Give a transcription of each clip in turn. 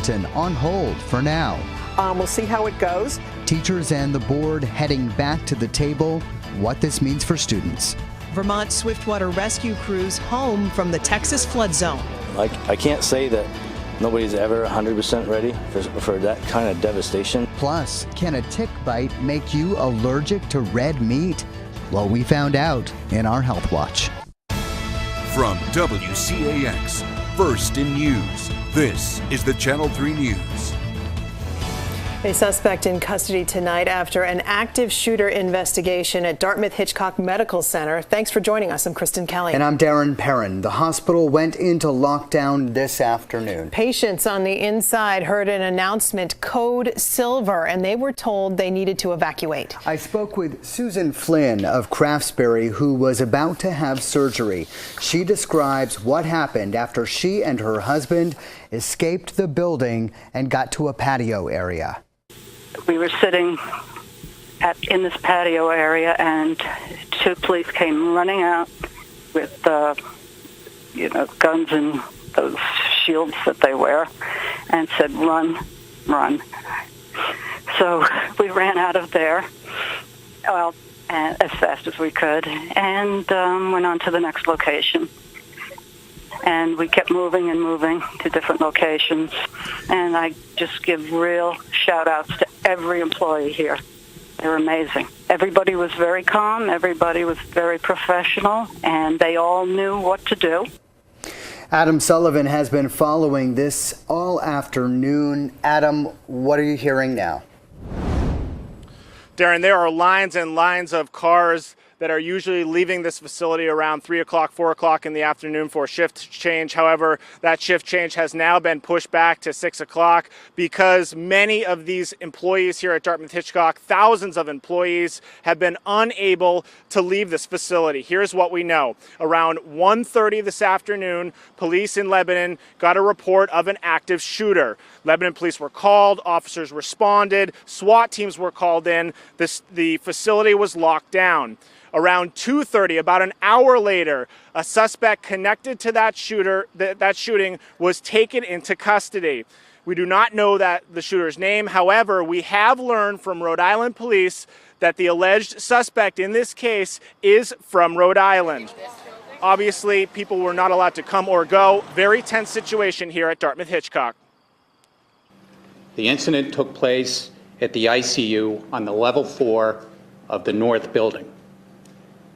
Burlington on hold for now. We'll see how it goes. Teachers and the board heading back to the table, what this means for students. Vermont swiftwater rescue crews home from the Texas flood zone. I can't say that nobody's ever 100% ready for that kind of devastation. Plus, can a tick bite make you allergic to red meat? Well, we found out in our Health Watch. From WCAX, first in news, this is the Channel 3 News. A suspect in custody tonight after an active shooter investigation at Dartmouth-Hitchcock Medical Center. Thanks for joining us. I'm Kristen Kelly. And I'm Darren Perrin. The hospital went into lockdown this afternoon. Patients on the inside heard an announcement, Code Silver, and they were told they needed to evacuate. I spoke with Susan Flynn of Craftsbury, who was about to have surgery. She describes what happened after she and her husband escaped the building and got to a patio area. We were sitting in this patio area, and two police came running out with, guns and those shields that they wear, and said, "Run, run." So we ran out of there, as fast as we could, and went on to the next location. And we kept moving and moving to different locations. And I just give real shout-outs to every employee here. They're amazing. Everybody was very calm. Everybody was very professional. And they all knew what to do. Adam Sullivan has been following this all afternoon. Adam, what are you hearing now? Darren, there are lines and lines of cars that are usually leaving this facility around 3 o'clock, 4 o'clock in the afternoon for a shift change. However, that shift change has now been pushed back to 6 o'clock because many of these employees here at Dartmouth-Hitchcock, thousands of employees, have been unable to leave this facility. Here's what we know. Around 1:30 this afternoon, police in Lebanon got a report of an active shooter. Lebanon police were called, officers responded, SWAT teams were called in, the facility was locked down. Around 2:30, about an hour later, a suspect connected to that shooting was taken into custody. We do not know the shooter's name. However, we have learned from Rhode Island police that the alleged suspect in this case is from Rhode Island. Obviously, people were not allowed to come or go. Very tense situation here at Dartmouth-Hitchcock. The incident took place at the ICU on the level 4 of the North Building.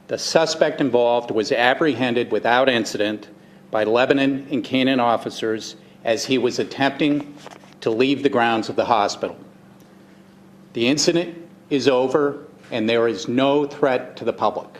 The suspect involved was apprehended without incident by Lebanon and Canaan officers as he was attempting to leave the grounds of the hospital. The incident is over, and there is no threat to the public.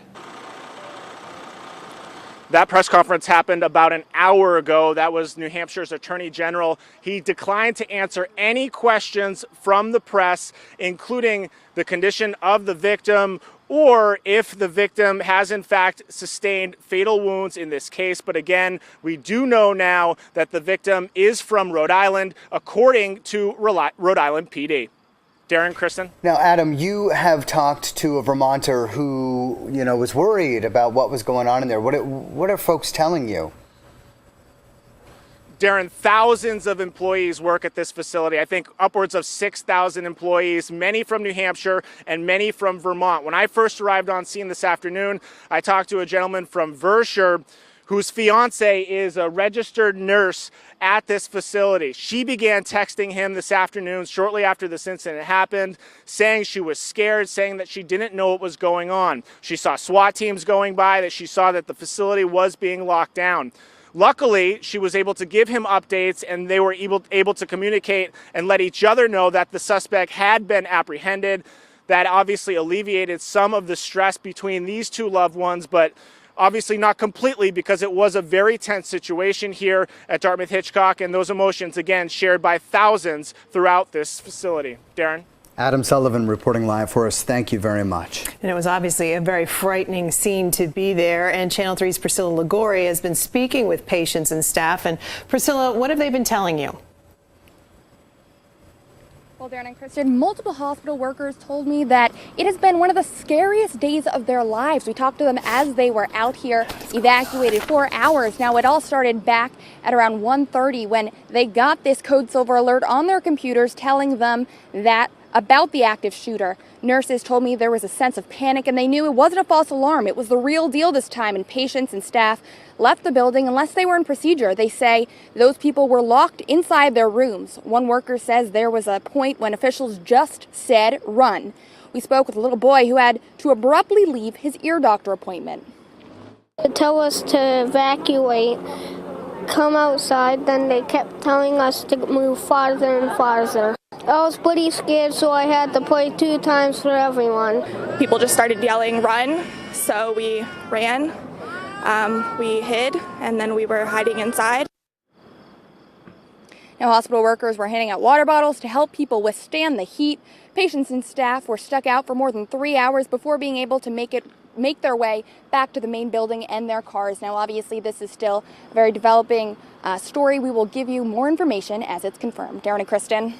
That press conference happened about an hour ago. That was New Hampshire's Attorney General. He declined to answer any questions from the press, including the condition of the victim or if the victim has in fact sustained fatal wounds in this case. But again, we do know now that the victim is from Rhode Island, according to Rhode Island PD. Darren, Kristen? Now, Adam, you have talked to a Vermonter who, was worried about what was going on in there. What are folks telling you? Darren, thousands of employees work at this facility. I think upwards of 6,000 employees, many from New Hampshire and many from Vermont. When I first arrived on scene this afternoon, I talked to a gentleman from Vershire whose fiance is a registered nurse at this facility. She began texting him this afternoon shortly after this incident happened, saying she was scared, saying that she didn't know what was going on. She saw SWAT teams going by, that she saw that the facility was being locked down. Luckily, she was able to give him updates, and they were able to communicate and let each other know that the suspect had been apprehended. That obviously alleviated some of the stress between these two loved ones, but obviously not completely, because it was a very tense situation here at Dartmouth-Hitchcock, and those emotions, again, shared by thousands throughout this facility. Darren? Adam Sullivan reporting live for us. Thank you very much. And it was obviously a very frightening scene to be there. And Channel 3's Priscilla Ligori has been speaking with patients and staff. And Priscilla, what have they been telling you? Well, Darren and Kristen, multiple hospital workers told me that it has been one of the scariest days of their lives. We talked to them as they were out here evacuated for hours. Now, it all started back at around 1:30 when they got this code silver alert on their computers telling them that about the active shooter. Nurses told me there was a sense of panic and they knew it wasn't a false alarm. It was the real deal this time, and patients and staff left the building unless they were in procedure. They say those people were locked inside their rooms. One worker says there was a point when officials just said run. We spoke with a little boy who had to abruptly leave his ear doctor appointment. They tell us to evacuate, come outside, then they kept telling us to move farther and farther. I was pretty scared, so I had to play 2 times for everyone. People just started yelling, run, so we ran, we hid, and then we were hiding inside. Now, hospital workers were handing out water bottles to help people withstand the heat. Patients and staff were stuck out for more than 3 hours before being able to make their way back to the main building and their cars. Now, obviously, this is still a very developing story. We will give you more information as it's confirmed. Darren and Kristen.